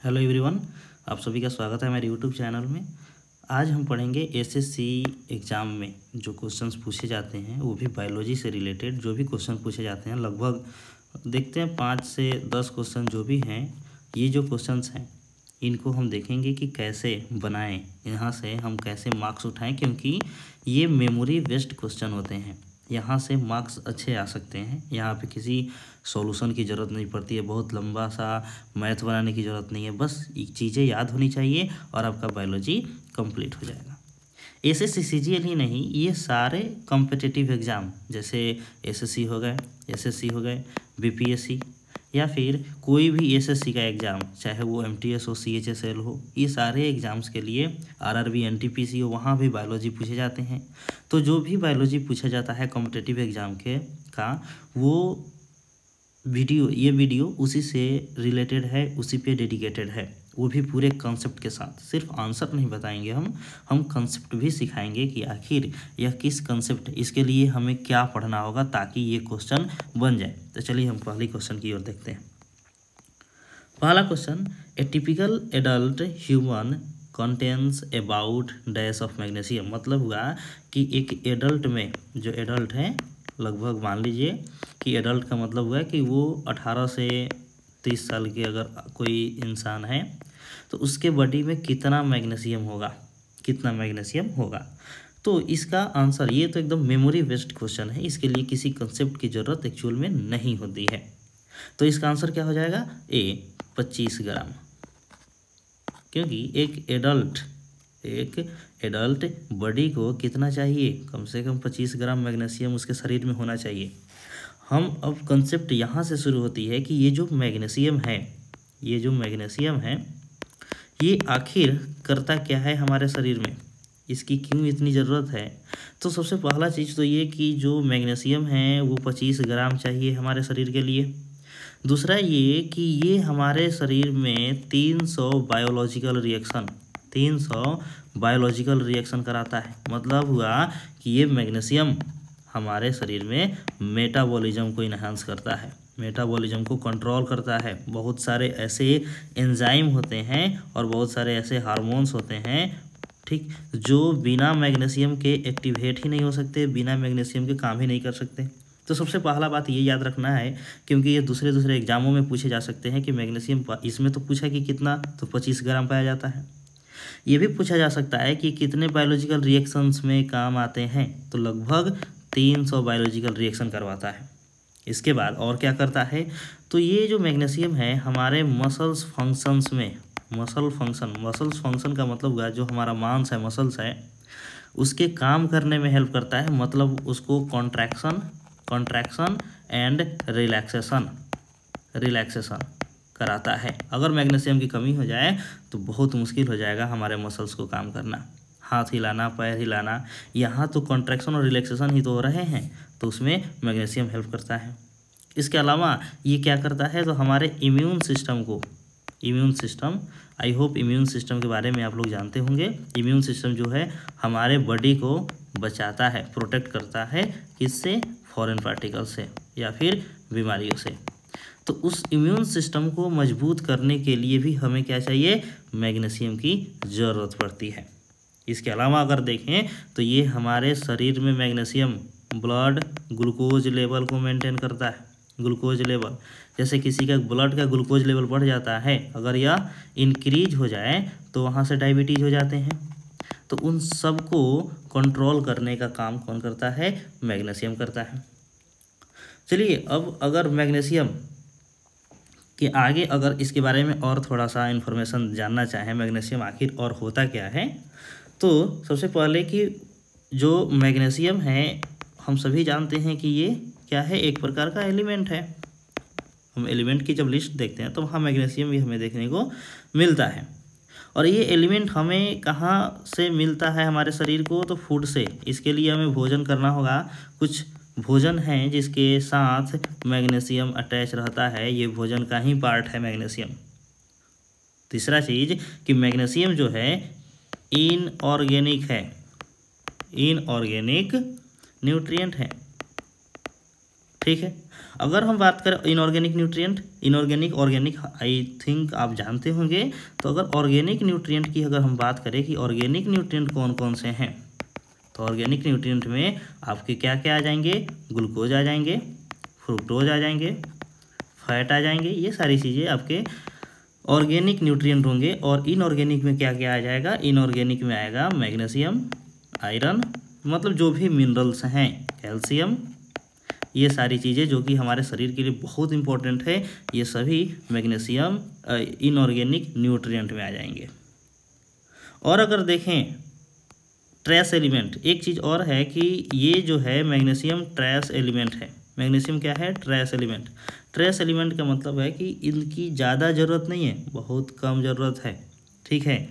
Hello everyone, आप सभी का स्वागत है मेरे यूट्यूब चैनल में। आज हम पढ़ेंगे एसएससी एग्ज़ाम में जो क्वेश्चंस पूछे जाते हैं, वो भी बायोलॉजी से रिलेटेड जो भी क्वेश्चन पूछे जाते हैं। लगभग देखते हैं 5 से 10 क्वेश्चन जो भी हैं। ये जो क्वेश्चंस हैं इनको हम देखेंगे कि कैसे बनाएं, यहाँ से हम कैसे मार्क्स उठाएं, क्योंकि ये मेमोरी बेस्ड क्वेश्चन होते हैं। यहाँ से मार्क्स अच्छे आ सकते हैं। यहाँ पे किसी सॉल्यूशन की ज़रूरत नहीं पड़ती है, बहुत लंबा सा मैथ बनाने की ज़रूरत नहीं है, बस चीज़ें याद होनी चाहिए और आपका बायोलॉजी कंप्लीट हो जाएगा। एसएससी सीजीएल ही नहीं, ये सारे कॉम्पिटिटिव एग्ज़ाम जैसे एसएससी हो गए, बीपीएससी या फिर कोई भी एसएससी का एग्ज़ाम, चाहे वो एमटीएस हो, सीएचएसएल हो, ये सारे एग्ज़ाम्स के लिए आरआरबी एनटीपीसी हो, वहाँ भी बायोलॉजी पूछे जाते हैं। तो जो भी बायोलॉजी पूछा जाता है कॉम्पिटिटिव एग्ज़ाम के का, वो ये वीडियो उसी से रिलेटेड है, उसी पे डेडिकेटेड है, वो भी पूरे कॉन्सेप्ट के साथ। सिर्फ आंसर नहीं बताएंगे हम कॉन्सेप्ट भी सिखाएंगे कि आखिर यह किस कॉन्सेप्ट, इसके लिए हमें क्या पढ़ना होगा ताकि ये क्वेश्चन बन जाए। तो चलिए हम पहले क्वेश्चन की ओर देखते हैं। पहला question, A typical adult human contains about dash of magnesium. मतलब हुआ कि एक एडल्ट में, जो एडल्ट है, लगभग मान लीजिए कि एडल्ट का मतलब हुआ कि वो 18 से 30 साल के अगर कोई इंसान है तो उसके बॉडी में कितना मैग्नीशियम होगा। तो इसका आंसर, ये तो एकदम मेमोरी बेस्ड क्वेश्चन है, इसके लिए किसी कंसेप्ट की ज़रूरत एक्चुअल में नहीं होती है। तो इसका आंसर क्या हो जाएगा? ए 25 ग्राम, क्योंकि एक एडल्ट बॉडी को कितना चाहिए? कम से कम 25 ग्राम मैग्नीशियम उसके शरीर में होना चाहिए। हम अब कंसेप्ट यहाँ से शुरू होती है कि ये जो मैग्नीशियम है, ये आखिर करता क्या है हमारे शरीर में, इसकी क्यों इतनी ज़रूरत है? तो सबसे पहला चीज़ तो ये कि जो मैग्नीशियम है वो 25 ग्राम चाहिए हमारे शरीर के लिए। दूसरा ये कि ये हमारे शरीर में 300 बायोलॉजिकल रिएक्शन कराता है। मतलब हुआ कि ये मैग्नीशियम हमारे शरीर में मेटाबॉलिज्म को इन्हांस करता है, मेटाबॉलिज्म को कंट्रोल करता है। बहुत सारे ऐसे एंजाइम होते हैं और बहुत सारे ऐसे हार्मोन्स होते हैं, ठीक, जो बिना मैग्नीशियम के एक्टिवेट ही नहीं हो सकते, बिना मैग्नीशियम के काम ही नहीं कर सकते। तो सबसे पहला बात ये याद रखना है, क्योंकि ये दूसरे एग्जामों में पूछे जा सकते हैं कि मैग्नीशियम, इसमें तो पूछा कि कितना, तो 25 ग्राम पाया जाता है। ये भी पूछा जा सकता है कि कितने बायोलॉजिकल रिएक्शंस में काम आते हैं, तो लगभग 300 बायोलॉजिकल रिएक्शन करवाता है। इसके बाद और क्या करता है? तो ये जो मैग्नीशियम है हमारे मसल्स फंक्शन का मतलब हुआ जो हमारा मांस है, मसल्स है, उसके काम करने में हेल्प करता है। मतलब उसको कॉन्ट्रैक्शन एंड रिलैक्सेशन कराता है। अगर मैग्नीशियम की कमी हो जाए तो बहुत मुश्किल हो जाएगा हमारे मसल्स को काम करना, हाथ हिलाना, पैर हिलाना, यहाँ तो कॉन्ट्रैक्शन और रिलैक्सेशन ही तो हो रहे हैं, तो उसमें मैग्नीशियम हेल्प करता है। इसके अलावा ये क्या करता है, तो हमारे immune system, I hope immune system के बारे में आप लोग जानते होंगे। इम्यून सिस्टम जो है हमारे बॉडी को बचाता है, प्रोटेक्ट करता है, किससे? फॉरेन पार्टिकल से या फिर बीमारियों से। तो उस इम्यून सिस्टम को मजबूत करने के लिए भी हमें क्या चाहिए? मैग्नीशियम की ज़रूरत पड़ती है। इसके अलावा अगर देखें तो ये हमारे शरीर में मैग्नीशियम ब्लड ग्लूकोज लेवल को मेंटेन करता है। ग्लूकोज लेवल, जैसे किसी का ब्लड का ग्लूकोज लेवल बढ़ जाता है, अगर यह इंक्रीज हो जाए तो वहाँ से डायबिटीज़ हो जाते हैं। तो उन सब को कंट्रोल करने का काम कौन करता है? मैग्नीशियम करता है। चलिए, अब अगर मैग्नीशियम कि आगे अगर इसके बारे में और थोड़ा सा इन्फॉर्मेशन जानना चाहें, मैग्नीशियम आखिर और होता क्या है, तो सबसे पहले कि जो मैग्नीशियम है हम सभी जानते हैं कि ये क्या है? एक प्रकार का एलिमेंट है। हम एलिमेंट की जब लिस्ट देखते हैं तो वहाँ मैग्नीशियम भी हमें देखने को मिलता है। और ये एलिमेंट हमें कहाँ से मिलता है हमारे शरीर को? तो फूड से। इसके लिए हमें भोजन करना होगा। कुछ भोजन है जिसके साथ मैग्नीशियम अटैच रहता है, ये भोजन का ही पार्ट है मैग्नीशियम। तीसरा चीज़ कि मैग्नीशियम जो है इनऑर्गेनिक न्यूट्रिएंट है, ठीक है। अगर हम बात करें inorganic nutrient, inorganic organic I think आप जानते होंगे। तो अगर ऑर्गेनिक न्यूट्रिएंट की अगर हम बात करें कि ऑर्गेनिक न्यूट्रिएंट कौन कौन से हैं, तो ऑर्गेनिक न्यूट्रिएंट में आपके क्या क्या आ जाएंगे, ग्लूकोज आ जाएंगे, फ्रुक्टोज आ जाएंगे, फैट आ जाएंगे, ये सारी चीज़ें आपके ऑर्गेनिक न्यूट्रिएंट होंगे। और इनऑर्गेनिक में क्या क्या आ जाएगा, इनऑर्गेनिक में आएगा मैग्नीशियम, आयरन, मतलब जो भी मिनरल्स हैं, कैल्शियम, ये सारी चीज़ें जो कि हमारे शरीर के लिए बहुत इंपॉर्टेंट है, ये सभी मैग्नीशियम इनऑर्गेनिक न्यूट्रिएंट में आ जाएंगे। और अगर देखें ट्रेस एलिमेंट, एक चीज़ और है कि ये जो है मैग्नीशियम ट्रेस एलिमेंट है। मैग्नीशियम क्या है, ट्रेस एलिमेंट। ट्रेस एलिमेंट का मतलब है कि इनकी ज़्यादा ज़रूरत नहीं है, बहुत कम ज़रूरत है, ठीक है।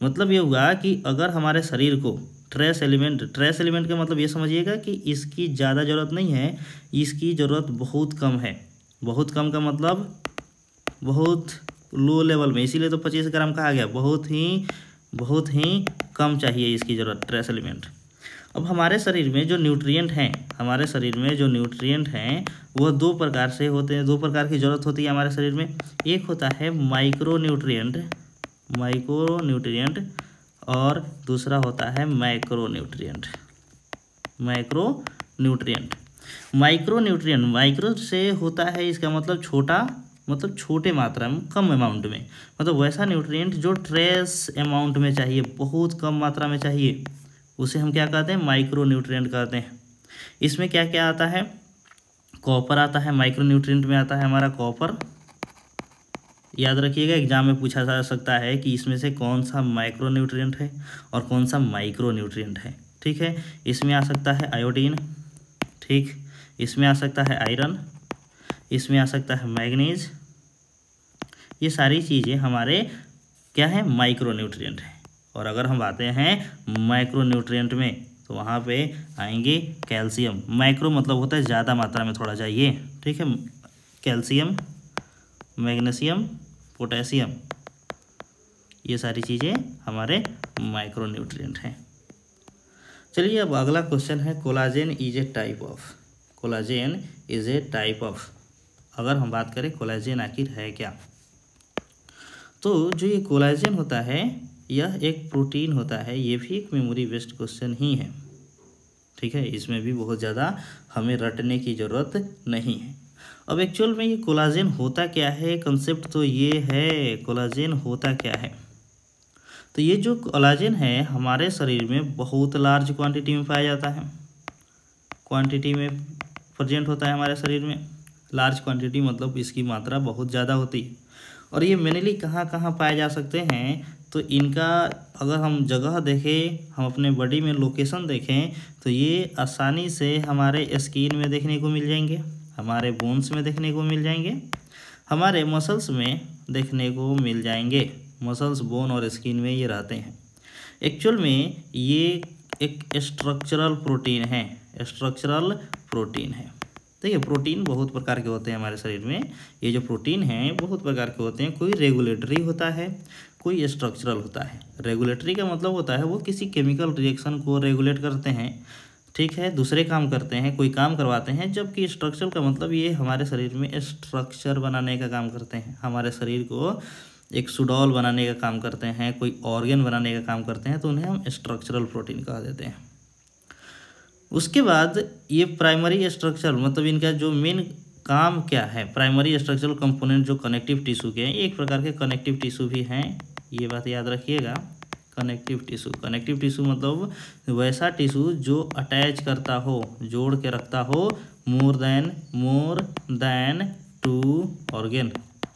मतलब ये हुआ कि अगर हमारे शरीर को ट्रेस एलिमेंट का मतलब ये समझिएगा कि इसकी ज़्यादा ज़रूरत नहीं है, इसकी ज़रूरत बहुत कम है। बहुत कम का मतलब बहुत लो लेवल में, इसीलिए तो 25 ग्राम कहा गया, बहुत ही कम चाहिए इसकी ज़रूरत, ट्रेस एलिमेंट। अब हमारे शरीर में जो न्यूट्रिएंट हैं, वह दो प्रकार से होते हैं, दो प्रकार की ज़रूरत होती है हमारे शरीर में। एक होता है माइक्रो न्यूट्रिएंट और दूसरा होता है मैक्रो न्यूट्रिएंट। माइक्रो से होता है, इसका मतलब छोटा, मतलब छोटे मात्रा में, कम अमाउंट में, मतलब वैसा न्यूट्रिएंट जो ट्रेस अमाउंट में चाहिए, बहुत कम मात्रा में चाहिए, उसे हम क्या कहते हैं, माइक्रो न्यूट्रिएंट कहते हैं। इसमें क्या क्या आता है, कॉपर आता है, माइक्रो न्यूट्रिएंट में आता है हमारा कॉपर। याद रखिएगा, एग्जाम में पूछा जा सकता है कि इसमें से कौन सा माइक्रो न्यूट्रिएंट है और कौन सा माइक्रो न्यूट्रिएंट है, ठीक है। इसमें आ सकता है आयोडीन, ठीक, इसमें आ सकता है आयरन, इसमें आ सकता है मैग्नीज, ये सारी चीज़ें हमारे क्या है, माइक्रो न्यूट्रिएंट है। और अगर हम आते हैं माइक्रो न्यूट्रिएंट में, तो वहाँ पे आएंगे कैल्शियम। माइक्रो मतलब होता है ज़्यादा मात्रा में थोड़ा चाहिए, ठीक है। कैल्शियम, मैग्नीशियम, पोटेशियम, ये सारी चीज़ें हमारे माइक्रो न्यूट्रिएंट हैं। चलिए अब अगला क्वेश्चन है, collagen is a type of. अगर हम बात करें कोलाजेन आखिर है क्या, तो जो ये कोलाजेन होता है, यह एक प्रोटीन होता है। ये भी एक मेमोरी बेस्ड क्वेश्चन ही है, ठीक है। इसमें भी बहुत ज़्यादा हमें रटने की ज़रूरत नहीं है। अब एक्चुअल में ये कोलाजेन होता क्या है, कंसेप्ट तो ये है, कोलाजेन होता क्या है। तो ये जो कोलाजेन है हमारे शरीर में बहुत लार्ज क्वांटिटी में पाया जाता है, क्वांटिटी में प्रेजेंट होता है हमारे शरीर में। लार्ज क्वांटिटी मतलब इसकी मात्रा बहुत ज़्यादा होती है। और ये मेनली कहाँ कहाँ पाए जा सकते हैं, तो इनका अगर हम जगह देखें, हम अपने बॉडी में लोकेशन देखें, तो ये आसानी से हमारे स्किन में देखने को मिल जाएंगे, हमारे बोन्स में देखने को मिल जाएंगे, हमारे मसल्स में देखने को मिल जाएंगे। मसल्स, बोन और स्किन में ये रहते हैं। एक्चुअल में ये एक स्ट्रक्चरल प्रोटीन है। तो ये प्रोटीन बहुत प्रकार के होते हैं हमारे शरीर में। ये जो प्रोटीन हैं बहुत प्रकार के होते हैं। कोई रेगुलेटरी होता है, कोई स्ट्रक्चरल होता है। रेगुलेटरी का मतलब होता है वो किसी केमिकल रिएक्शन को रेगुलेट करते हैं, ठीक है, दूसरे काम करते हैं, कोई काम करवाते हैं। जबकि स्ट्रक्चरल का मतलब ये हमारे शरीर में स्ट्रक्चर बनाने का काम करते हैं, हमारे शरीर को एक सुडौल बनाने का काम करते हैं, कोई ऑर्गन बनाने का काम करते हैं, तो उन्हें हम स्ट्रक्चरल प्रोटीन कह देते हैं। उसके बाद ये प्राइमरी स्ट्रक्चर, मतलब इनका जो मेन काम क्या है, प्राइमरी स्ट्रक्चरल कंपोनेंट जो कनेक्टिव टिश्यू के हैं, एक प्रकार के कनेक्टिव टिश्यू भी हैं, ये बात याद रखिएगा। कनेक्टिव टिश्यू मतलब वैसा टिश्यू जो अटैच करता हो, जोड़ के रखता हो मोर देन 2 ऑर्गन,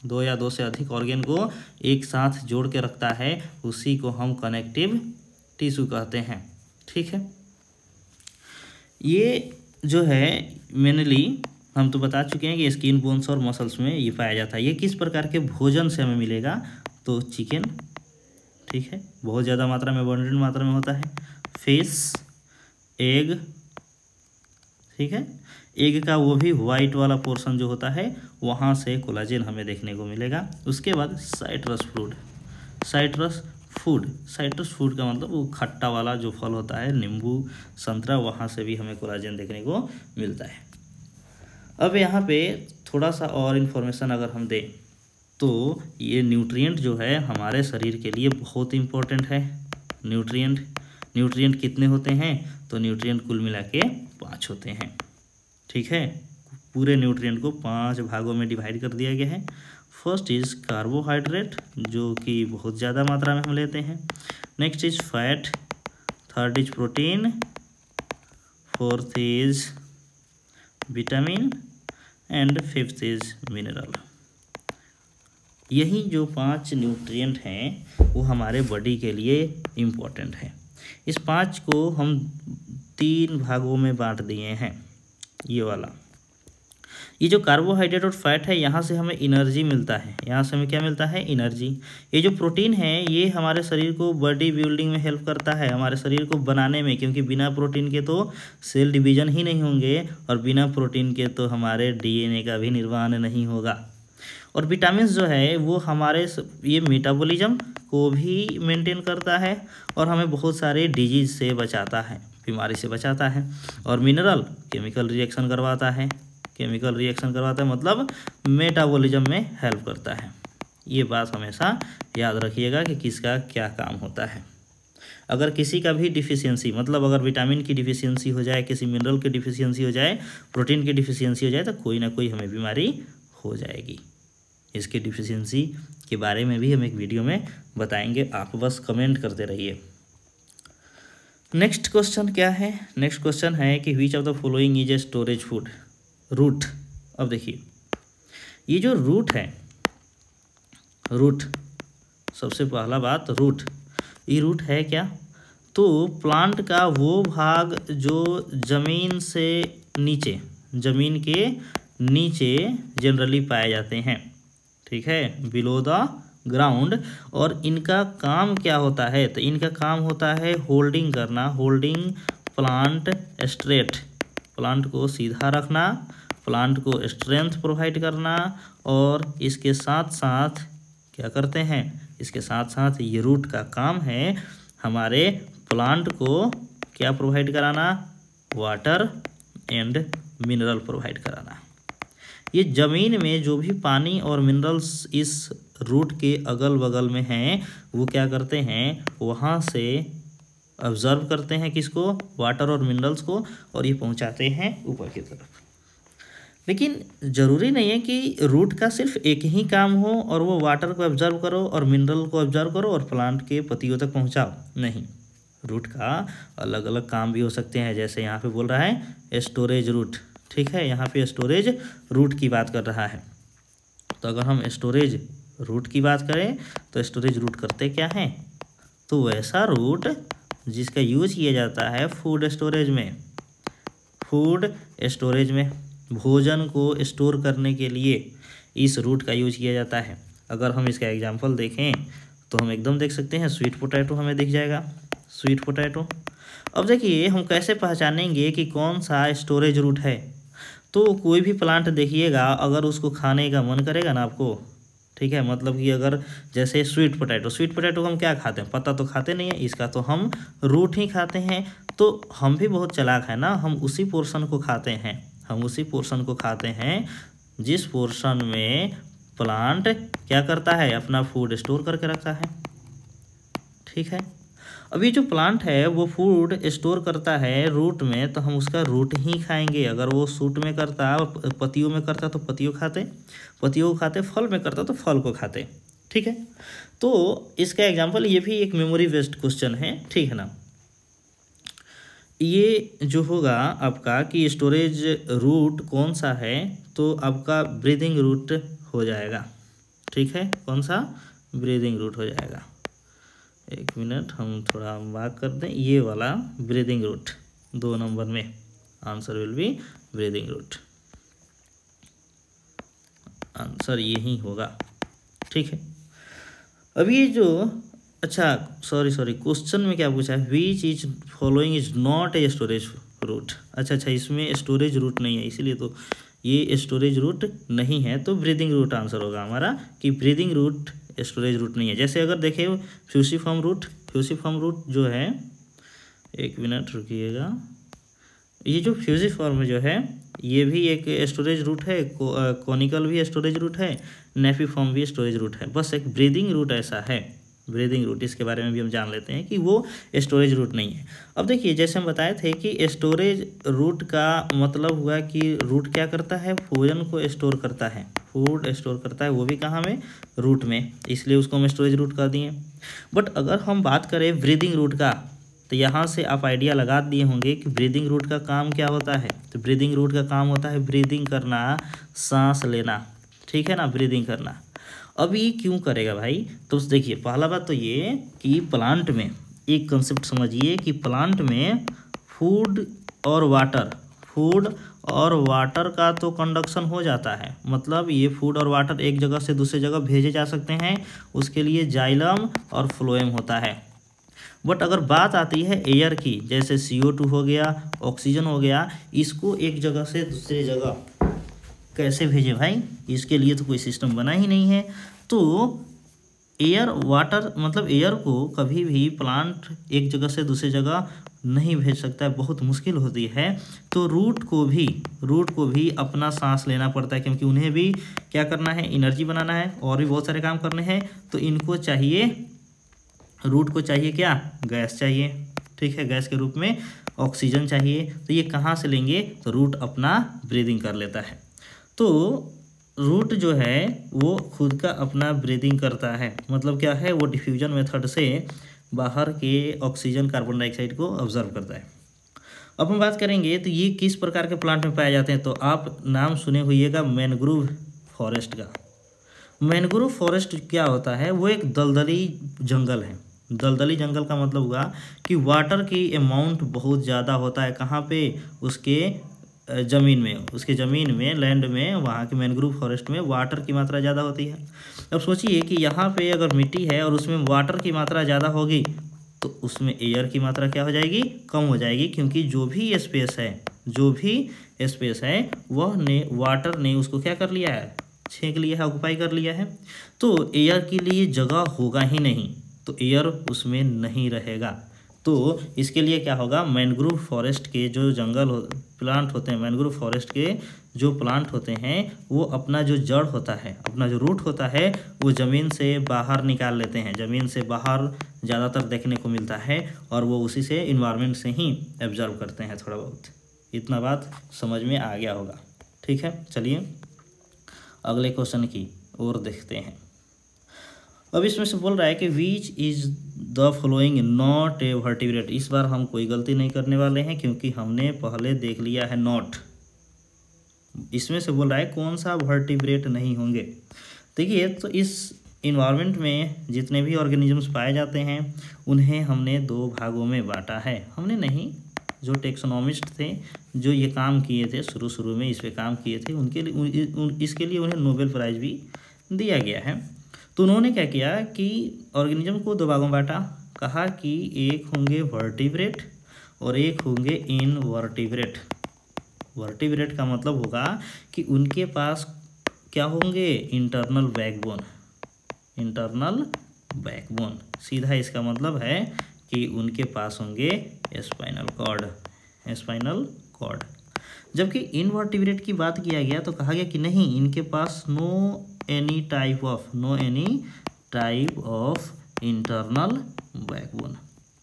2 या 2 से अधिक ऑर्गन को एक साथ जोड़ के रखता है, उसी को हम कनेक्टिव टिश्यू कहते हैं, ठीक है। ये जो है मेनली हम तो बता चुके हैं कि स्किन, बोन्स और मसल्स में ये पाया जाता है। ये किस प्रकार के भोजन से हमें मिलेगा, तो चिकन, ठीक है, बहुत ज़्यादा मात्रा में, अबंडेंट मात्रा में होता है। फिश, एग, ठीक है, एग का वो भी वाइट वाला पोर्शन जो होता है, वहाँ से कोलाजेन हमें देखने को मिलेगा। उसके बाद साइट्रस फूड का मतलब वो खट्टा वाला जो फल होता है, नींबू, संतरा, वहाँ से भी हमें कोलाजेन देखने को मिलता है। अब यहाँ पे थोड़ा सा और इन्फॉर्मेशन अगर हम दें तो ये न्यूट्रिएंट जो है हमारे शरीर के लिए बहुत इम्पोर्टेंट है। न्यूट्रिएंट कितने होते हैं? तो न्यूट्रिएंट कुल मिला के 5 होते हैं। ठीक है, पूरे न्यूट्रिएंट को 5 भागों में डिवाइड कर दिया गया है। फर्स्ट इज कार्बोहाइड्रेट, जो कि बहुत ज़्यादा मात्रा में हम लेते हैं। Next is fat, third is protein, fourth is vitamin and fifth is mineral. यही जो 5 न्यूट्रिएंट हैं वो हमारे बॉडी के लिए इम्पोर्टेंट है। इस 5 को हम 3 भागों में बांट दिए हैं। ये वाला, ये जो कार्बोहाइड्रेट और फैट है यहाँ से हमें एनर्जी मिलता है। यहाँ से हमें क्या मिलता है? एनर्जी। ये जो प्रोटीन है ये हमारे शरीर को बॉडी बिल्डिंग में हेल्प करता है, हमारे शरीर को बनाने में, क्योंकि बिना प्रोटीन के तो सेल डिवीजन ही नहीं होंगे और बिना प्रोटीन के तो हमारे डीएनए का भी निर्माण नहीं होगा। और विटामिन जो है वो हमारे ये मेटाबॉलिज्म को भी मेंटेन करता है और हमें बहुत सारे डिजीज से बचाता है, बीमारी से बचाता है। और मिनरल केमिकल रिएक्शन करवाता है, मतलब मेटाबॉलिज्म में हेल्प करता है। ये बात हमेशा याद रखिएगा कि किसका क्या काम होता है। अगर किसी का भी डिफिशियंसी, मतलब अगर विटामिन की डिफिशियंसी हो जाए, किसी मिनरल की डिफिशियंसी हो जाए, प्रोटीन की डिफिशियंसी हो जाए, तो कोई ना कोई हमें बीमारी हो जाएगी। इसकी डिफिशियंसी के बारे में भी हम एक वीडियो में बताएंगे, आप बस कमेंट करते रहिए। नेक्स्ट क्वेश्चन क्या है? नेक्स्ट क्वेश्चन है कि which of the following is a storage food? Root. अब देखिए ये जो रूट है, रूट सबसे पहला बात, रूट, ये रूट है क्या? तो प्लांट का वो भाग जो ज़मीन से नीचे, ज़मीन के नीचे जनरली पाए जाते हैं। ठीक है, बिलो द ग्राउंड। और इनका काम क्या होता है? तो इनका काम होता है होल्डिंग करना, होल्डिंग प्लांट स्ट्रेट, प्लांट को सीधा रखना, प्लांट को स्ट्रेंथ प्रोवाइड करना। और इसके साथ साथ क्या करते हैं? इसके साथ साथ ये रूट का काम है हमारे प्लांट को क्या प्रोवाइड कराना? वाटर एंड मिनरल प्रोवाइड कराना। ये ज़मीन में जो भी पानी और मिनरल्स इस रूट के अगल बगल में हैं वो क्या करते हैं? वहाँ से ऑब्जर्व करते हैं किसको? वाटर और मिनरल्स को, और ये पहुँचाते हैं ऊपर की तरफ। लेकिन ज़रूरी नहीं है कि रूट का सिर्फ एक ही काम हो और वो वाटर को ऑब्जर्व करो और मिनरल को ऑब्जर्व करो और प्लांट के पत्तियों तक पहुँचाओ। नहीं, रूट का अलग अलग काम भी हो सकते हैं। जैसे यहाँ पे बोल रहा है स्टोरेज रूट। ठीक है, यहाँ पे स्टोरेज रूट की बात कर रहा है। तो अगर हम स्टोरेज रूट की बात करें तो स्टोरेज रूट करते क्या हैं? तो वैसा रूट जिसका यूज किया जाता है फूड स्टोरेज में, फूड स्टोरेज में भोजन को स्टोर करने के लिए इस रूट का यूज किया जाता है। अगर हम इसका एग्जांपल देखें तो हम एकदम देख सकते हैं, स्वीट पोटैटो हमें दिख जाएगा, स्वीट पोटैटो। अब देखिए हम कैसे पहचानेंगे कि कौन सा स्टोरेज रूट है? तो कोई भी प्लांट देखिएगा, अगर उसको खाने का मन करेगा ना आपको, ठीक है, मतलब कि अगर जैसे स्वीट पोटैटो को हम क्या खाते हैं? पत्ता तो खाते नहीं है इसका, तो हम रूट ही खाते हैं। तो हम भी बहुत चालाक है ना, हम उसी पोर्शन को खाते हैं, जिस पोर्शन में प्लांट क्या करता है? अपना फूड स्टोर करके रखता है। ठीक है, अभी जो प्लांट है वो फूड स्टोर करता है रूट में, तो हम उसका रूट ही खाएंगे। अगर वो सूट में करता, पत्तियों में करता तो पत्तियों को खाते, फल में करता तो फल को खाते। ठीक है, तो इसका एग्जांपल, ये भी एक मेमोरी बेस्ड क्वेश्चन है। ठीक है ना, ये जो होगा आपका कि स्टोरेज रूट कौन सा है, तो आपका ब्रीदिंग रूट हो जाएगा। ठीक है, कौन सा? ब्रीदिंग रूट हो जाएगा। एक मिनट हम थोड़ा मार्क कर दें, ये वाला ब्रीदिंग रूट 2 नंबर में answer will be breathing root, answer यही होगा। ठीक है, अभी ये जो सॉरी क्वेश्चन में क्या पूछा है? Which is following is not a storage root. अच्छा, इसमें स्टोरेज रूट नहीं है, इसीलिए तो ये स्टोरेज रूट नहीं है, तो ब्रीदिंग रूट आंसर होगा हमारा, कि ब्रीदिंग रूट स्टोरेज रूट नहीं है। जैसे अगर देखें फ्यूसिफॉर्म रूट जो है, एक मिनट रुकिएगा, ये जो फ्यूजिफॉर्म जो है ये भी एक स्टोरेज रूट है, कोनिकल भी स्टोरेज रूट है, नेफिफॉर्म भी स्टोरेज रूट है। बस एक ब्रीदिंग रूट ऐसा है, ब्रीदिंग रूट, इसके बारे में भी हम जान लेते हैं कि वो स्टोरेज रूट नहीं है। अब देखिए जैसे हम बताए थे कि स्टोरेज रूट का मतलब हुआ कि रूट क्या करता है, भोजन को स्टोर करता है, फूड स्टोर करता है, वो भी कहाँ में, रूट में, इसलिए उसको हम स्टोरेज रूट कर दिए। बट अगर हम बात करें ब्रीदिंग रूट का, तो यहाँ से आप आइडिया लगा दिए होंगे कि ब्रीदिंग रूट का काम क्या होता है। तो ब्रीदिंग रूट का काम होता है ब्रीदिंग करना, सांस लेना, ठीक है ना, ब्रीदिंग करना। अब ये क्यों करेगा भाई, तो देखिए पहला बात तो ये कि प्लांट में एक कंसेप्ट समझिए कि प्लांट में फूड और वाटर का तो कंडक्शन हो जाता है, मतलब ये फूड और वाटर एक जगह से दूसरी जगह भेजे जा सकते हैं, उसके लिए जाइलम और फ्लोएम होता है। बट अगर बात आती है एयर की, जैसे CO2 हो गया, ऑक्सीजन हो गया, इसको एक जगह से दूसरी जगह कैसे भेजे भाई, इसके लिए तो कोई सिस्टम बना ही नहीं है। तो एयर वाटर मतलब एयर को कभी भी प्लांट एक जगह से दूसरी जगह नहीं भेज सकता है, बहुत मुश्किल होती है। तो रूट को भी अपना सांस लेना पड़ता है, क्योंकि उन्हें भी क्या करना है, एनर्जी बनाना है और भी बहुत सारे काम करने हैं। तो इनको चाहिए, रूट को चाहिए क्या, गैस चाहिए, ठीक है, गैस के रूप में ऑक्सीजन चाहिए। तो ये कहाँ से लेंगे, तो रूट अपना ब्रीदिंग कर लेता है। तो रूट जो है वो खुद का अपना ब्रीदिंग करता है, मतलब क्या है, वो डिफ्यूजन मेथड से बाहर के ऑक्सीजन कार्बन डाइऑक्साइड को ऑब्जर्व करता है। अब हम बात करेंगे तो ये किस प्रकार के प्लांट में पाए जाते हैं, तो आप नाम सुने होइएगा मैनग्रोव फॉरेस्ट का। मैनग्रोव फॉरेस्ट क्या होता है, वो एक दलदली जंगल है। दलदली जंगल का मतलब हुआ कि वाटर की अमाउंट बहुत ज़्यादा होता है, कहाँ पे, उसके ज़मीन में लैंड में, वहाँ के मैनग्रोव फॉरेस्ट में वाटर की मात्रा ज़्यादा होती है। अब सोचिए कि यहाँ पे अगर मिट्टी है और उसमें वाटर की मात्रा ज़्यादा होगी, तो उसमें एयर की मात्रा क्या हो जाएगी, कम हो जाएगी, क्योंकि जो भी स्पेस है वह वाटर ने उसको क्या कर लिया है, छेंक लिया है, ऑक्यूपाई कर लिया है। तो एयर के लिए जगह होगा ही नहीं, तो एयर उसमें नहीं रहेगा। तो इसके लिए क्या होगा, मैनग्रोव फॉरेस्ट के जो प्लांट होते हैं, मैनग्रोव फॉरेस्ट के जो प्लांट होते हैं, वो अपना जो जड़ होता है, अपना जो रूट होता है, वो ज़मीन से बाहर निकाल लेते हैं। ज़मीन से बाहर ज़्यादातर देखने को मिलता है, और वो उसी से इन्वायरमेंट से ही एब्जर्व करते हैं थोड़ा बहुत। इतना बात समझ में आ गया होगा, ठीक है। चलिए अगले क्वेश्चन की ओर देखते हैं। अब इसमें से बोल रहा है कि which is the following not a vertebrate. इस बार हम कोई गलती नहीं करने वाले हैं, क्योंकि हमने पहले देख लिया है नॉट। इसमें से बोल रहा है कौन सा वर्टिब्रेट नहीं होंगे। देखिए तो इस इन्वायरमेंट में जितने भी ऑर्गेनिजम्स पाए जाते हैं, उन्हें हमने दो भागों में बांटा है। हमने नहीं, जो टेक्सोनॉमिस्ट थे, जो ये काम किए थे, शुरू में इस पे काम किए थे, इसके लिए उन्हें नोबेल प्राइज़ भी दिया गया है। तो उन्होंने क्या किया कि ऑर्गेनिज्म को दो भागों में बांटा, कहा कि एक होंगे वर्टिब्रेट और एक होंगे इनवर्टिब्रेट। वर्टिब्रेट का मतलब होगा कि उनके पास क्या होंगे, इंटरनल बैकबोन। सीधा इसका मतलब है कि उनके पास होंगे स्पाइनल कॉर्ड। जबकि इनवर्टिब्रेट की बात किया गया तो कहा गया कि नहीं, इनके पास no any type of internal backbone,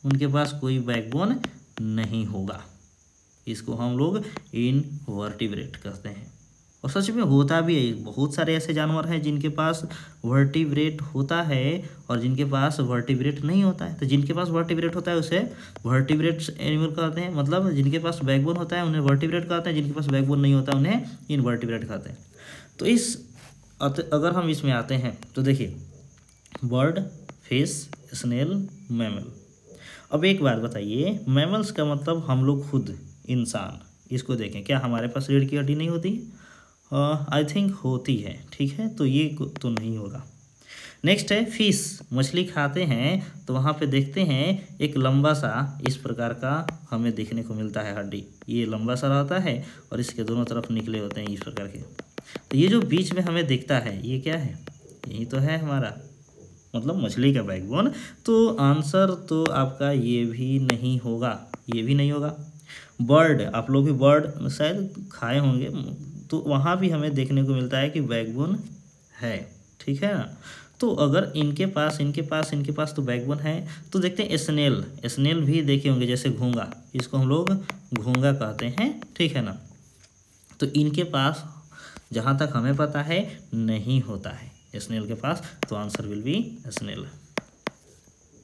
उनके पास कोई बैकबोन नहीं होगा। इसको हम लोग इनवर्टिब्रेट कहते हैं। और सच में होता भी है, बहुत सारे ऐसे जानवर हैं जिनके पास वर्टिब्रेट होता है और जिनके पास वर्टिब्रेट नहीं होता है। तो जिनके पास वर्टिब्रेट होता है उसे वर्टिब्रेट एनिमल कहते हैं, मतलब जिनके पास बैकबोन होता है उन्हें वर्टिब्रेट कहते हैं, जिनके पास बैकबोन नहीं होता उन्हें इनवर्टिब्रेट कहते हैं। तो अगर हम इसमें आते हैं तो देखिए, बर्ड, फिश, स्नेल, मैमल। अब एक बात बताइए, मैमल्स का मतलब हम लोग खुद इंसान, इसको देखें, क्या हमारे पास रीढ़ की हड्डी नहीं होती? आई थिंक होती है, ठीक है, तो ये तो नहीं होगा। नेक्स्ट है फिश, मछली खाते हैं तो वहाँ पे देखते हैं एक लंबा सा इस प्रकार का हमें देखने को मिलता है हड्डी, ये लंबा सा रहता है और इसके दोनों तरफ निकले होते हैं इस प्रकार के। तो ये जो बीच में हमें दिखता है ये क्या है? यही तो है हमारा मतलब मछली का बैकबोन। तो आंसर तो आपका ये भी नहीं होगा, ये भी नहीं होगा। बर्ड, आप लोग भी बर्ड शायद खाए होंगे, तो वहाँ भी हमें देखने को मिलता है कि बैकबोन है, ठीक है ना। तो अगर इनके पास तो बैकबोन है। तो देखते हैं स्नेल, स्नेल भी देखे होंगे जैसे घोंगा, इसको हम लोग घोंगा कहते हैं, ठीक है ना। तो इनके पास जहाँ तक हमें पता है नहीं होता है स्नेल के पास, तो आंसर विल बी स्नेल,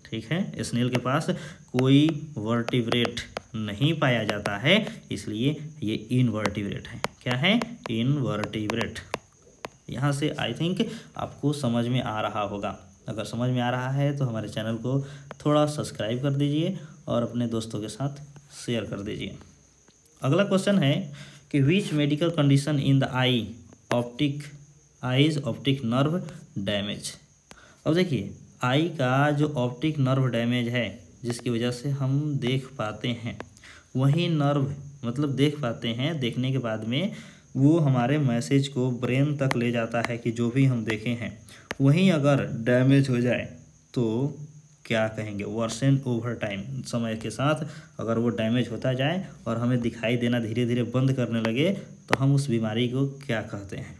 ठीक है। स्नेल के पास कोई वर्टिब्रेट नहीं पाया जाता है, इसलिए ये इनवर्टिब्रेट है। क्या है? इनवर्टिब्रेट। यहाँ से आई थिंक आपको समझ में आ रहा होगा। अगर समझ में आ रहा है तो हमारे चैनल को थोड़ा सब्सक्राइब कर दीजिए और अपने दोस्तों के साथ शेयर कर दीजिए। अगला क्वेश्चन है कि which medical condition in the eyes optic nerve damage. अब देखिए, आई का जो ऑप्टिक नर्व डैमेज है जिसकी वजह से हम देख पाते हैं, वही नर्व मतलब देख पाते हैं, देखने के बाद में वो हमारे मैसेज को ब्रेन तक ले जाता है कि जो भी हम देखे हैं, वहीं अगर डैमेज हो जाए तो क्या कहेंगे? वर्सन ओवर टाइम, समय के साथ अगर वो डैमेज होता जाए और हमें दिखाई देना धीरे धीरे बंद करने लगे तो हम उस बीमारी को क्या कहते हैं?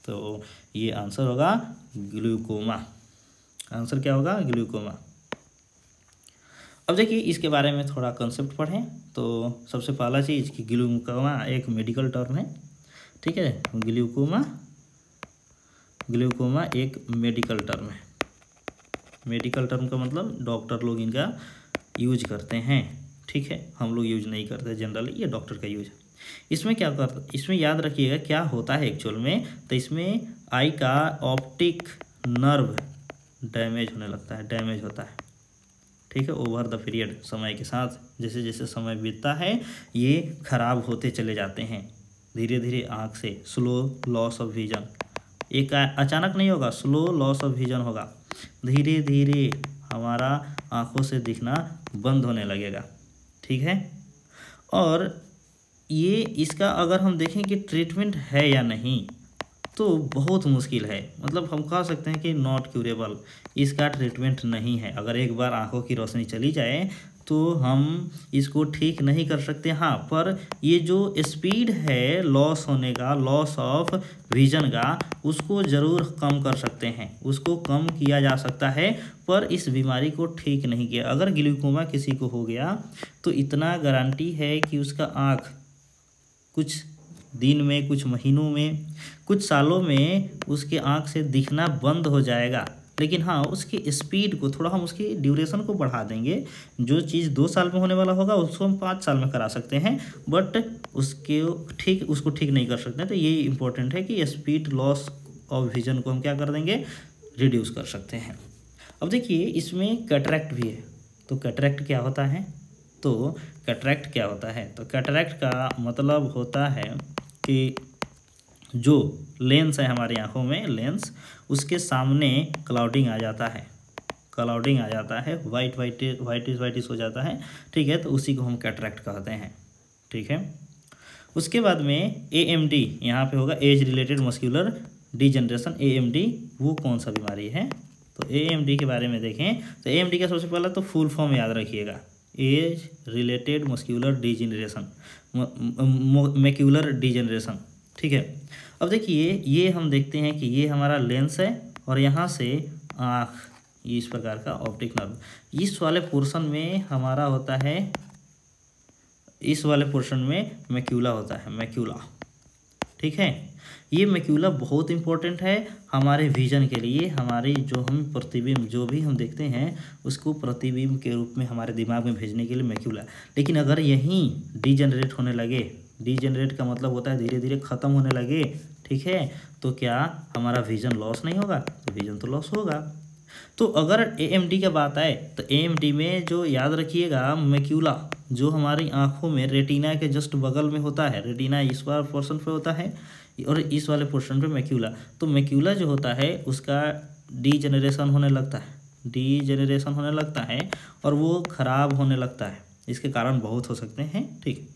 तो ये आंसर होगा ग्लूकोमा। आंसर क्या होगा? ग्लूकोमा। अब देखिए इसके बारे में थोड़ा कंसेप्ट पढ़ें। तो सबसे पहला चीज़ कि ग्लूकोमा एक मेडिकल टर्म है, ठीक है। ग्लूकोमा एक मेडिकल टर्म है। मेडिकल टर्म का मतलब डॉक्टर लोग इनका यूज करते हैं, ठीक है। हम लोग यूज नहीं करते जनरली, ये डॉक्टर का यूज है। इसमें क्या करता, इसमें याद रखिएगा क्या होता है एक्चुअल में। तो इसमें आई का ऑप्टिक नर्व डैमेज होने लगता है, डैमेज होता है, ठीक है। ओवर द पीरियड, समय के साथ जैसे जैसे समय बीतता है ये खराब होते चले जाते हैं धीरे धीरे आँख से। स्लो लॉस ऑफ विजन, एक अचानक नहीं होगा, स्लो लॉस ऑफ विजन होगा, धीरे धीरे हमारा आँखों से दिखना बंद होने लगेगा, ठीक है। और ये इसका अगर हम देखें कि ट्रीटमेंट है या नहीं तो बहुत मुश्किल है, मतलब हम कह सकते हैं कि नॉट क्यूरेबल, इसका ट्रीटमेंट नहीं है। अगर एक बार आंखों की रोशनी चली जाए तो हम इसको ठीक नहीं कर सकते। हाँ, पर ये जो स्पीड है लॉस होने का, लॉस ऑफ विजन का, उसको ज़रूर कम कर सकते हैं, उसको कम किया जा सकता है, पर इस बीमारी को ठीक नहीं किया। अगर ग्लूकोमा किसी को हो गया तो इतना गारंटी है कि उसका आँख कुछ दिन में, कुछ महीनों में, कुछ सालों में उसके आँख से दिखना बंद हो जाएगा। लेकिन हाँ, उसकी स्पीड को थोड़ा हम उसकी ड्यूरेशन को बढ़ा देंगे। जो चीज़ 2 साल में होने वाला होगा उसको हम 5 साल में करा सकते हैं, बट उसको ठीक नहीं कर सकते। तो ये इम्पोर्टेंट है कि स्पीड लॉस ऑफ विजन को हम क्या कर देंगे? रिड्यूस कर सकते हैं। अब देखिए इसमें कैटरैक्ट भी है। तो कैटरैक्ट क्या होता है? तो कैटरैक्ट क्या होता है? तो कैटरैक्ट का मतलब होता है कि जो लेंस है हमारी आँखों में, लेंस, उसके सामने क्लाउडिंग आ जाता है, क्लाउडिंग आ जाता है, वाइटिस हो जाता है, ठीक है। तो उसी को हम कैटरैक्ट कहते हैं, ठीक है। उसके बाद में AMD यहाँ पे होगा, age related muscular degeneration. AMD वो कौन सा बीमारी है? तो AMD के बारे में देखें तो AMD का सबसे पहला तो फुल फॉर्म याद रखिएगा, age related muscular degeneration, macular degeneration, ठीक है। अब देखिए ये हम देखते हैं कि ये हमारा लेंस है और यहाँ से आँख, ये इस प्रकार का ऑप्टिक नर्व, इस वाले पोर्शन में हमारा होता है, इस वाले पोर्शन में मैक्यूला होता है, मैक्यूला, ठीक है। ये मैक्यूला बहुत इंपॉर्टेंट है हमारे विजन के लिए। हमारी जो हम प्रतिबिंब जो भी हम देखते हैं उसको प्रतिबिंब के रूप में हमारे दिमाग में भेजने के लिए मैक्यूला। लेकिन अगर यहीं डिजनरेट होने लगे, डिजनरेट का मतलब होता है धीरे धीरे ख़त्म होने लगे, ठीक है, तो क्या हमारा विजन लॉस नहीं होगा? तो विजन तो लॉस होगा। तो अगर AMD की बात आए तो AMD में जो याद रखिएगा, मैक्यूला जो हमारी आँखों में रेटिना के जस्ट बगल में होता है, रेटिना इस वाले पोर्शन पे होता है और इस वाले पोर्शन पे मैक्यूला। तो मैक्यूला जो होता है उसका डीजेनरेशन होने लगता है, डीजेनरेशन होने लगता है और वो ख़राब होने लगता है। इसके कारण बहुत हो सकते हैं, ठीक।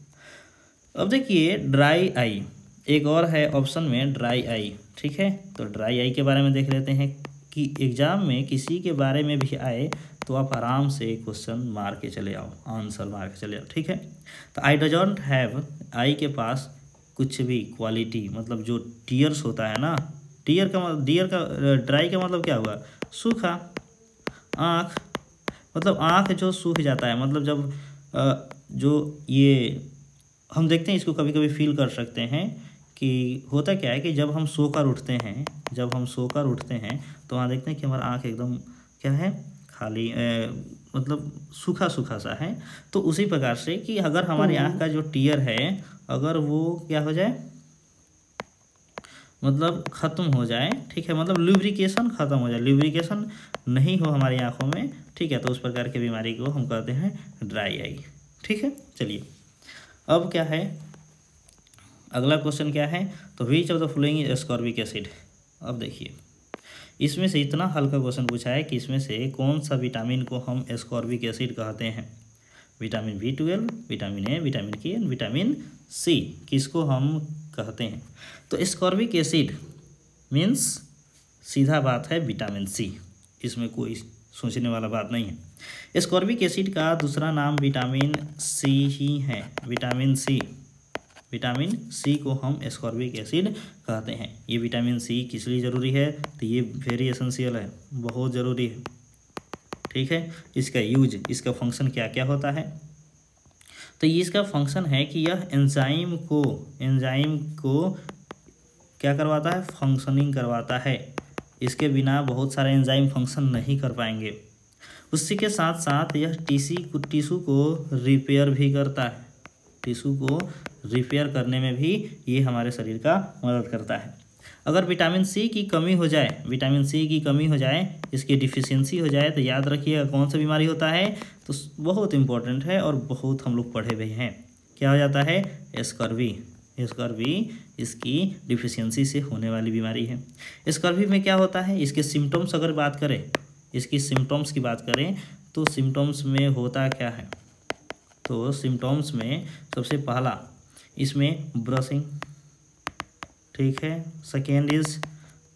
अब देखिए ड्राई आई, एक और है ऑप्शन में ड्राई आई, ठीक है। तो ड्राई आई के बारे में देख लेते हैं कि एग्ज़ाम में किसी के बारे में भी आए तो आप आराम से क्वेश्चन मार के चले आओ, आंसर मार के चले आओ, ठीक है। तो आई डोंट हैव, आई के पास कुछ भी क्वालिटी, मतलब जो टीयर्स होता है ना, टीयर का ड्राई का मतलब क्या हुआ, सूखा। आँख, मतलब आँख जो सूख जाता है, मतलब जब जो ये हम देखते हैं, इसको कभी कभी फील कर सकते हैं कि होता क्या है कि जब हम सोकर उठते हैं, तो वहाँ देखते हैं कि हमारा आँख एकदम क्या है, खाली, मतलब सूखा सूखा सा है। तो उसी प्रकार से कि अगर हमारी आँख का जो टीयर है, अगर वो क्या हो जाए, मतलब ख़त्म हो जाए, ठीक है, मतलब लुब्रिकेशन ख़त्म हो जाए, लुब्रिकेशन नहीं हो हमारी आँखों में, ठीक है, तो उस प्रकार की बीमारी को हम कहते हैं ड्राई आई, ठीक है। चलिए अब क्या है, अगला क्वेश्चन क्या है, तो विच of the following is ascorbic acid. अब देखिए, इसमें से इतना हल्का क्वेश्चन पूछा है कि इसमें से कौन सा विटामिन को हम एस्कॉर्बिक एसिड कहते हैं। Vitamin B12, vitamin A, vitamin के, विटामिन सी, किसको हम कहते हैं। तो एस्कॉर्बिक एसिड मीन्स सीधा बात है विटामिन सी, इसमें कोई सोचने वाला बात नहीं है। एस्कॉर्बिक एसिड का दूसरा नाम विटामिन सी ही है, विटामिन सी को हम एस्कॉर्बिक एसिड कहते हैं। ये विटामिन सी किस लिए ज़रूरी है, तो ये वेरी एसेंशियल है, बहुत ज़रूरी है, ठीक है। इसका यूज, इसका फंक्शन क्या क्या होता है, तो ये इसका फंक्शन है कि यह एंजाइम को क्या करवाता है, फंक्शनिंग करवाता है। इसके बिना बहुत सारे एंजाइम फंक्शन नहीं कर पाएंगे। उसी के साथ साथ यह टिश्यू को रिपेयर भी करता है, टिश्यू को रिपेयर करने में भी ये हमारे शरीर का मदद करता है। अगर विटामिन सी की कमी हो जाए, इसकी डिफिशियंसी हो जाए, तो याद रखिएगा कौन सा बीमारी होता है, तो बहुत इंपॉर्टेंट है और बहुत हम लोग पढ़े हुए हैं, क्या हो जाता है, स्कर्वी। इसकी डिफिशियंसी से होने वाली बीमारी है। स्कर्वी में क्या होता है, इसके सिम्टम्स अगर बात करें, इसकी सिम्टम्स की बात करें, तो सिम्टम्स में होता क्या है, तो सिम्टम्स में सबसे पहला इसमें ब्रशिंग, ठीक है। सेकेंड इज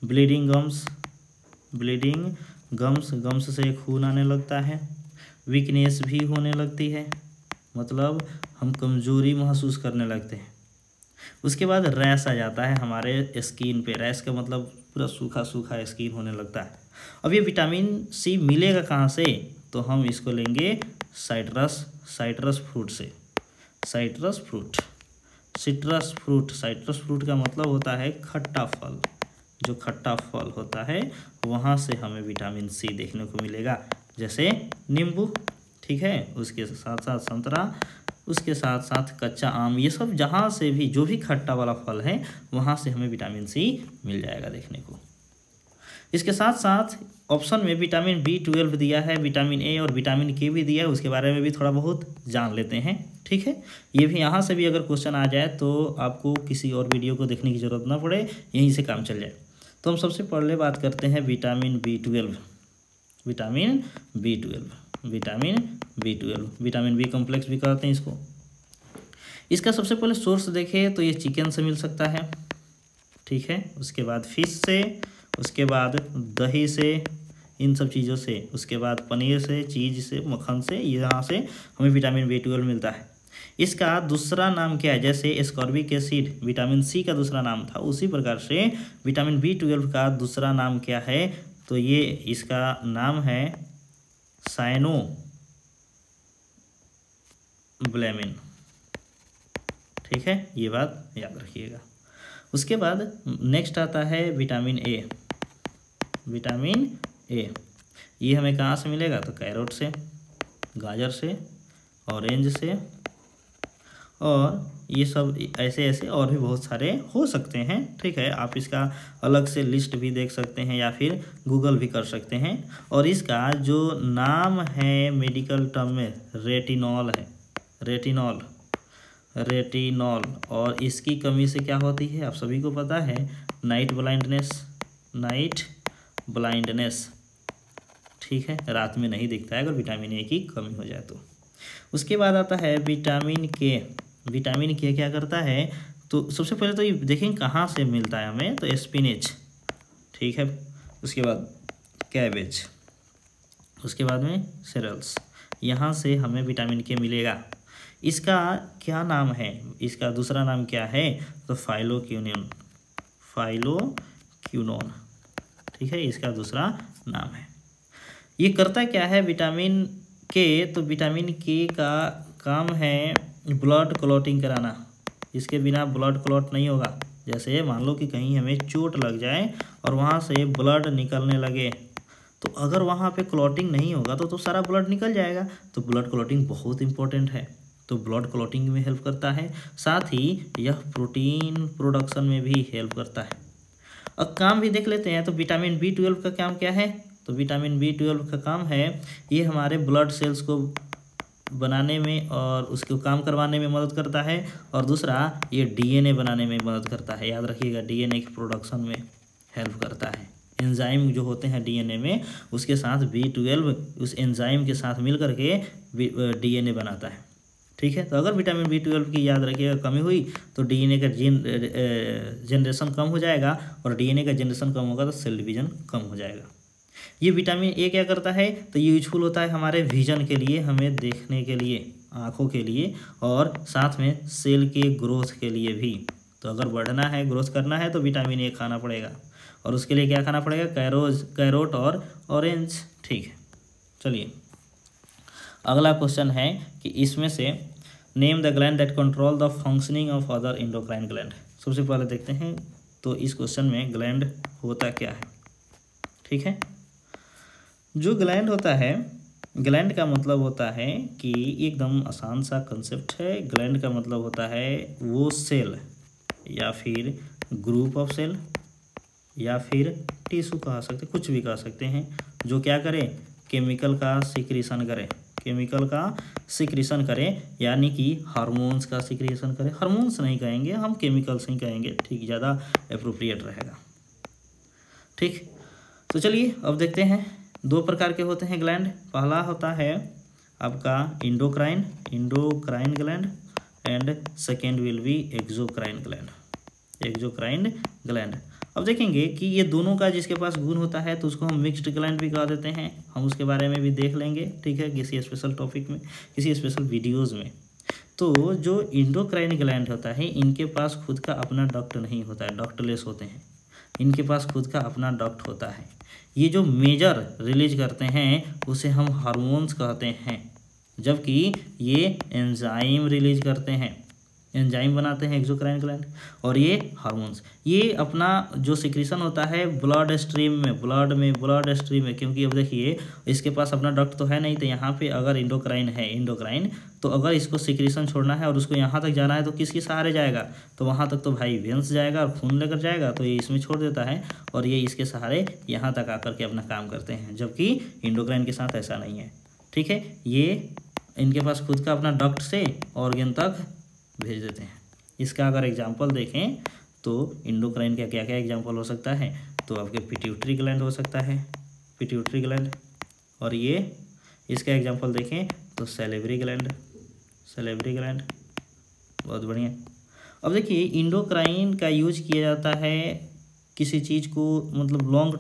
ब्लीडिंग गम्स से खून आने लगता है। वीकनेस भी होने लगती है, मतलब हम कमजोरी महसूस करने लगते हैं। उसके बाद रैश आ जाता है हमारे स्किन पे, रैश का मतलब पूरा सूखा सूखा स्किन होने लगता है। अब ये विटामिन सी मिलेगा कहाँ से, तो हम इसको लेंगे साइट्रस फ्रूट से। साइट्रस फ्रूट का मतलब होता है खट्टा फल, जो खट्टा फल होता है वहाँ से हमें विटामिन सी देखने को मिलेगा, जैसे नींबू, ठीक है, उसके साथ साथ संतरा, उसके साथ साथ कच्चा आम, ये सब जहाँ से भी जो भी खट्टा वाला फल है वहाँ से हमें विटामिन सी मिल जाएगा देखने को। इसके साथ साथ ऑप्शन में विटामिन B12 दिया है, विटामिन ए और विटामिन के भी दिया है, उसके बारे में भी थोड़ा बहुत जान लेते हैं, ठीक है। ये भी यहाँ से भी अगर क्वेश्चन आ जाए तो आपको किसी और वीडियो को देखने की ज़रूरत ना पड़े, यहीं से काम चल जाए। तो हम सबसे पहले बात करते हैं vitamin B12, vitamin B complex भी कहते हैं इसको। इसका सबसे पहले सोर्स देखें तो ये चिकन से मिल सकता है, ठीक है। उसके बाद फिश से, उसके बाद दही से, इन सब चीज़ों से, उसके बाद पनीर से, चीज़ से, मक्खन से, यहाँ से हमें विटामिन B12 मिलता है। इसका दूसरा नाम क्या है, जैसे एस्कॉर्बिक एसिड विटामिन सी का दूसरा नाम था, उसी प्रकार से विटामिन B12 का दूसरा नाम क्या है, तो ये इसका नाम है साइनोब्लेमिन, ठीक है, ये बात याद रखिएगा। उसके बाद नेक्स्ट आता है विटामिन ए। ये हमें कहाँ से मिलेगा, तो कैरोट से, गाजर से, ऑरेंज से, और ये सब ऐसे और भी बहुत सारे हो सकते हैं, ठीक है। आप इसका अलग से लिस्ट भी देख सकते हैं या फिर गूगल भी कर सकते हैं। और इसका जो नाम है मेडिकल टर्म में रेटिनॉल है, रेटिनॉल। और इसकी कमी से क्या होती है, आप सभी को पता है, नाइट ब्लाइंडनेस, ठीक है, रात में नहीं दिखता है अगर विटामिन ए की कमी हो जाए तो। उसके बाद आता है विटामिन के क्या करता है, तो सबसे पहले तो ये देखें कहाँ से मिलता है हमें, तो स्पिनच, ठीक है। उसके बाद कैबेज, उसके बाद में सेरेल्स, यहाँ से हमें विटामिन के मिलेगा। इसका क्या नाम है, इसका दूसरा नाम क्या है, तो फाइलोक्विनोन, फाइलोक्विनोन, ठीक है, इसका दूसरा नाम है। ये करता क्या है विटामिन के, तो विटामिन के का काम है ब्लड क्लॉटिंग कराना। इसके बिना ब्लड क्लॉट नहीं होगा। जैसे मान लो कि कहीं हमें चोट लग जाए और वहाँ से ब्लड निकलने लगे, तो अगर वहाँ पे क्लॉटिंग नहीं होगा तो सारा ब्लड निकल जाएगा। तो ब्लड क्लॉटिंग बहुत इंपॉर्टेंट है, तो ब्लड क्लॉटिंग में हेल्प करता है। साथ ही यह प्रोटीन प्रोडक्शन में भी हेल्प करता है। अब काम भी देख लेते हैं। तो विटामिन B12 का काम क्या है, तो विटामिन B12 का काम है ये हमारे ब्लड सेल्स को बनाने में और उसको काम करवाने में मदद करता है। और दूसरा ये DNA बनाने में मदद करता है। याद रखिएगा, DNA के प्रोडक्शन में हेल्प करता है। एंजाइम जो होते हैं DNA में, उसके साथ B12 उस एंजाइम के साथ मिल करके DNA बनाता है, ठीक है। तो अगर विटामिन B12 की याद रखिएगा कमी हुई तो DNA का जनरेशन कम हो जाएगा, और DNA का जनरेशन कम होगा तो सेल डिवीजन कम हो जाएगा। ये विटामिन ए क्या करता है, तो ये यूजफुल होता है हमारे विजन के लिए, हमें देखने के लिए, आँखों के लिए, और साथ में सेल के ग्रोथ के लिए भी। तो अगर बढ़ना है, ग्रोथ करना है तो विटामिन ए खाना पड़ेगा, और उसके लिए क्या खाना पड़ेगा, कैरोट और ऑरेंज, ठीक है। चलिए अगला क्वेश्चन है कि इसमें से name the gland that control the functioning of other endocrine gland. सबसे पहले देखते हैं तो इस क्वेश्चन में ग्लैंड होता क्या है, ठीक है। जो ग्लैंड होता है, ग्लैंड का मतलब होता है कि एकदम आसान सा कंसेप्ट है। ग्लैंड का मतलब होता है वो सेल या फिर ग्रुप ऑफ सेल या फिर टिश्यू कह सकते, कुछ भी कह सकते हैं, जो क्या करे, केमिकल का सिक्रीशन करे, केमिकल का सिक्रीशन करें, यानी कि हार्मोन्स का सिक्रीशन करें। हार्मोन्स नहीं कहेंगे हम, केमिकल्स ही कहेंगे, ठीक, ज़्यादा अप्रोप्रिएट रहेगा, ठीक। तो चलिए अब देखते हैं। दो प्रकार के होते हैं ग्लैंड। पहला होता है आपका endocrine gland, and second will be exocrine gland. अब देखेंगे कि ये दोनों का जिसके पास गुण होता है तो उसको हम मिक्स्ड ग्लैंड भी कह देते हैं। हम उसके बारे में भी देख लेंगे, ठीक है, किसी स्पेशल टॉपिक में, किसी स्पेशल वीडियोज़ में। तो जो इंडोक्राइन ग्लैंड होता है, इनके पास खुद का अपना डक्ट नहीं होता है, डक्टलेस होते हैं। इनके पास खुद का अपना डक्ट होता है। ये जो मेजर रिलीज करते हैं उसे हम हार्मोन्स कहते हैं, जबकि ये एंजाइम रिलीज करते हैं, एंजाइम बनाते हैं एक्सोक्राइन ग्लैंड, और ये हार्मोन्स। ये अपना जो सिक्रीशन होता है ब्लड स्ट्रीम में, क्योंकि अब देखिए इसके पास अपना डक्ट तो है नहीं, तो यहाँ पे अगर इंडोक्राइन तो अगर इसको सिक्रीशन छोड़ना है और उसको यहाँ तक जाना है तो किसके सहारे जाएगा, तो वहाँ तक तो भाई वेंस जाएगा और खून लेकर जाएगा, तो ये इसमें छोड़ देता है और ये इसके सहारे यहाँ तक आकर के अपना काम करते हैं, जबकि इंडोक्राइन के साथ ऐसा नहीं है, ठीक है। ये इनके पास खुद का अपना डक्ट से ऑर्गन तक भेज देते हैं। इसका अगर एग्जाम्पल देखें तो इंडोक्राइन का क्या क्या एग्जाम्पल हो सकता है, तो आपके पिट्यूटरी ग्लैंड हो सकता है, पिट्यूटरी ग्लैंड, और ये इसका एग्जाम्पल देखें तो सैलिवरी ग्लैंड, बहुत बढ़िया। अब देखिए इंडोक्राइन का यूज किया जाता है किसी चीज़ को, मतलब लॉन्ग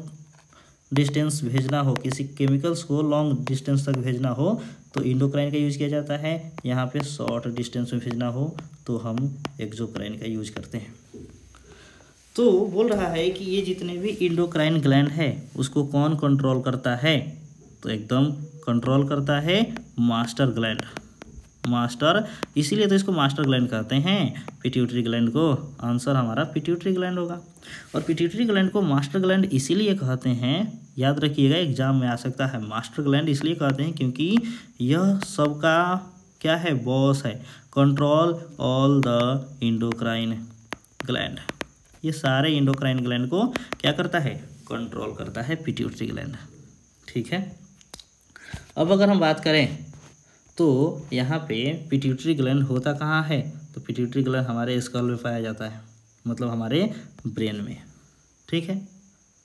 डिस्टेंस भेजना हो, किसी केमिकल्स को लॉन्ग डिस्टेंस तक भेजना हो तो इंडोक्राइन का यूज किया जाता है। यहाँ पे शॉर्ट डिस्टेंस में भेजना हो तो हम एक्सोक्राइन का यूज करते हैं। तो बोल रहा है कि ये जितने भी इंडोक्राइन ग्लैंड है उसको कौन कंट्रोल करता है, तो एकदम कंट्रोल करता है मास्टर ग्लैंड, मास्टर, इसीलिए तो इसको मास्टर ग्लैंड कहते हैं, पिट्यूटरी ग्लैंड को। आंसर हमारा पिट्यूटरी ग्लैंड होगा। और पिट्यूटरी ग्लैंड को मास्टर ग्लैंड इसीलिए कहते हैं, याद रखिएगा एग्जाम में आ सकता है, मास्टर ग्लैंड इसलिए कहते हैं क्योंकि यह सबका क्या है, बॉस है, control all the endocrine gland. ये सारे इंडोक्राइन ग्लैंड को क्या करता है, कंट्रोल करता है पिट्यूटरी ग्लैंड, ठीक है। अब अगर हम बात करें तो यहाँ पे पिट्यूटरी ग्लैंड होता कहाँ है, तो पिट्यूटरी ग्लैंड हमारे स्कल में पाया जाता है, मतलब हमारे ब्रेन में, ठीक है।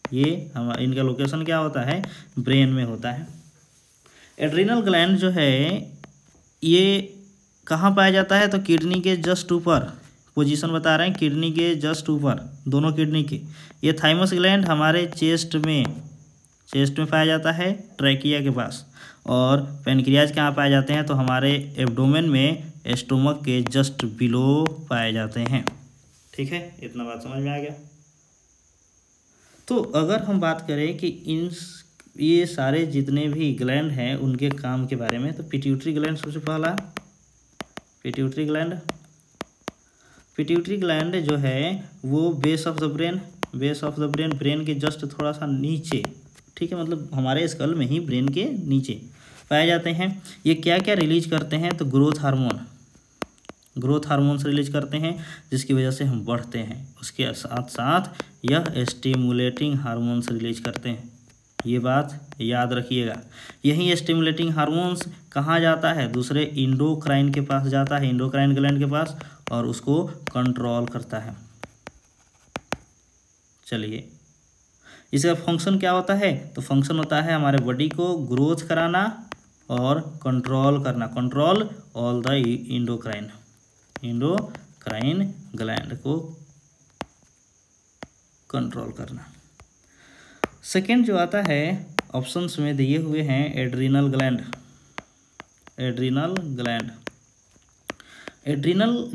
ये हम इनका लोकेशन क्या होता है, ब्रेन में होता है। एड्रिनल ग्लैंड जो है ये कहाँ पाया जाता है, तो किडनी के जस्ट ऊपर, पोजीशन बता रहे हैं किडनी के जस्ट ऊपर, दोनों किडनी के। ये थाइमस ग्लैंड हमारे चेस्ट में, चेस्ट में पाया जाता है, ट्रैकिया के पास। और पेनक्रियाज कहाँ पाए जाते हैं? तो हमारे एब्डोमेन में स्टोमक के जस्ट बिलो पाए जाते हैं। ठीक है, इतना बात समझ में आ गया। तो अगर हम बात करें कि ये सारे जितने भी ग्लैंड हैं उनके काम के बारे में, तो पिट्यूटरी ग्लैंड सबसे पहला। पिट्यूटरी ग्लैंड जो है वो base of the brain, brain के जस्ट थोड़ा सा नीचे, ठीक है, मतलब हमारे स्कल में ही ब्रेन के नीचे पाए जाते हैं। ये क्या क्या रिलीज करते हैं? तो ग्रोथ हार्मोन्स रिलीज करते हैं, जिसकी वजह से हम बढ़ते हैं। उसके साथ साथ यह स्टिमुलेटिंग हार्मोन्स रिलीज करते हैं। ये बात याद रखिएगा। यही स्टिमुलेटिंग हार्मोन्स कहाँ जाता है? दूसरे इंडोक्राइन के पास जाता है, इंडोक्राइन ग्लैंड के पास, और उसको कंट्रोल करता है। चलिए, इसका फंक्शन क्या होता है? तो फंक्शन होता है हमारे बॉडी को ग्रोथ कराना और कंट्रोल करना, control all the endocrine gland को कंट्रोल करना। सेकेंड जो आता है ऑप्शंस में दिए हुए हैं एड्रीनल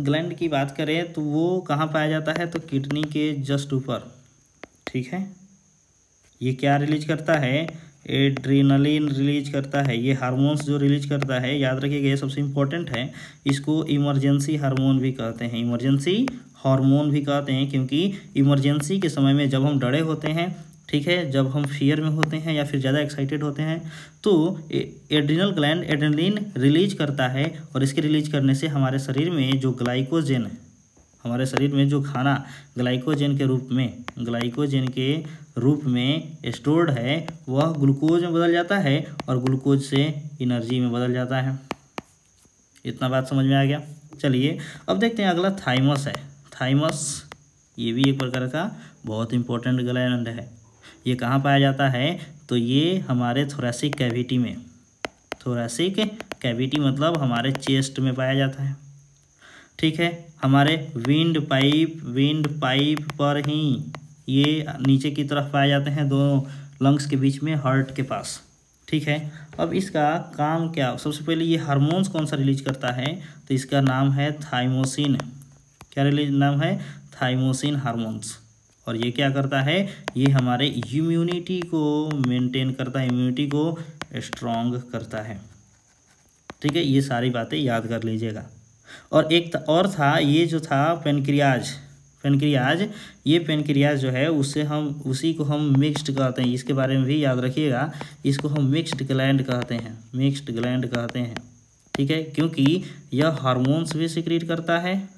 ग्लैंड की बात करें तो वो कहाँ पाया जाता है? तो किडनी के जस्ट ऊपर। ठीक है, ये क्या रिलीज करता है? एड्रीनलिन रिलीज करता है। ये हार्मोन्स जो रिलीज करता है, याद रखिएगा ये सबसे इम्पोर्टेंट है, इसको इमरजेंसी हार्मोन भी कहते हैं। इमरजेंसी हार्मोन भी कहते हैं क्योंकि इमरजेंसी के समय में जब हम डरे होते हैं, ठीक है, जब हम फियर में होते हैं या फिर ज़्यादा एक्साइटेड होते हैं, तो एड्रीनल ग्लैंड एड्रेनलिन रिलीज करता है। और इसके रिलीज करने से हमारे शरीर में जो ग्लाइकोजन, हमारे शरीर में जो खाना ग्लाइकोजन के रूप में स्टोर्ड है, वह ग्लूकोज में बदल जाता है और ग्लूकोज से एनर्जी में बदल जाता है। इतना बात समझ में आ गया। चलिए अब देखते हैं अगला थाइमस है। थाइमस ये भी एक प्रकार का बहुत इंपॉर्टेंट ग्लैंड है। ये कहाँ पाया जाता है? तो ये हमारे थोरैसिक कैविटी में, थोरैसिक कैविटी मतलब हमारे चेस्ट में पाया जाता है। ठीक है, हमारे विंड पाइप पर ही ये नीचे की तरफ पाए जाते हैं, दोनों लंग्स के बीच में, हार्ट के पास। ठीक है, अब इसका काम क्या? सबसे पहले ये हार्मोन्स कौन सा रिलीज करता है? तो इसका नाम है थाइमोसिन। क्या नाम है? Thymosin hormones. और ये क्या करता है? ये हमारे इम्यूनिटी को मेंटेन करता है, इम्यूनिटी को स्ट्रॉन्ग करता है। ठीक है, ये सारी बातें याद कर लीजिएगा। और एक और था, ये जो था पेनक्रियाज, ये पेनक्रियाज जो है उसी को हम मिक्स्ड कहते हैं। इसके बारे में भी याद रखिएगा, इसको हम मिक्स्ड ग्लैंड कहते हैं। ठीक है, क्योंकि यह हार्मोन्स भी सिक्रीट करता है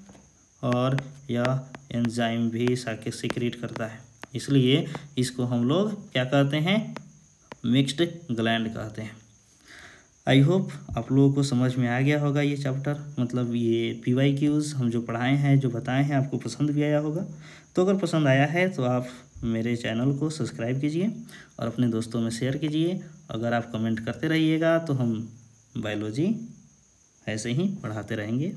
और यह एंजाइम भी सिक्रीट करता है, इसलिए इसको हम लोग क्या कहते हैं? मिक्स्ड ग्लैंड कहते हैं। आई होप आप लोगों को समझ में आ गया होगा ये चैप्टर, मतलब ये PYQs हम जो पढ़ाए हैं, जो बताए हैं, आपको पसंद भी आया होगा। तो अगर पसंद आया है तो आप मेरे चैनल को सब्सक्राइब कीजिए और अपने दोस्तों में शेयर कीजिए। अगर आप कमेंट करते रहिएगा तो हम बायोलॉजी ऐसे ही पढ़ाते रहेंगे।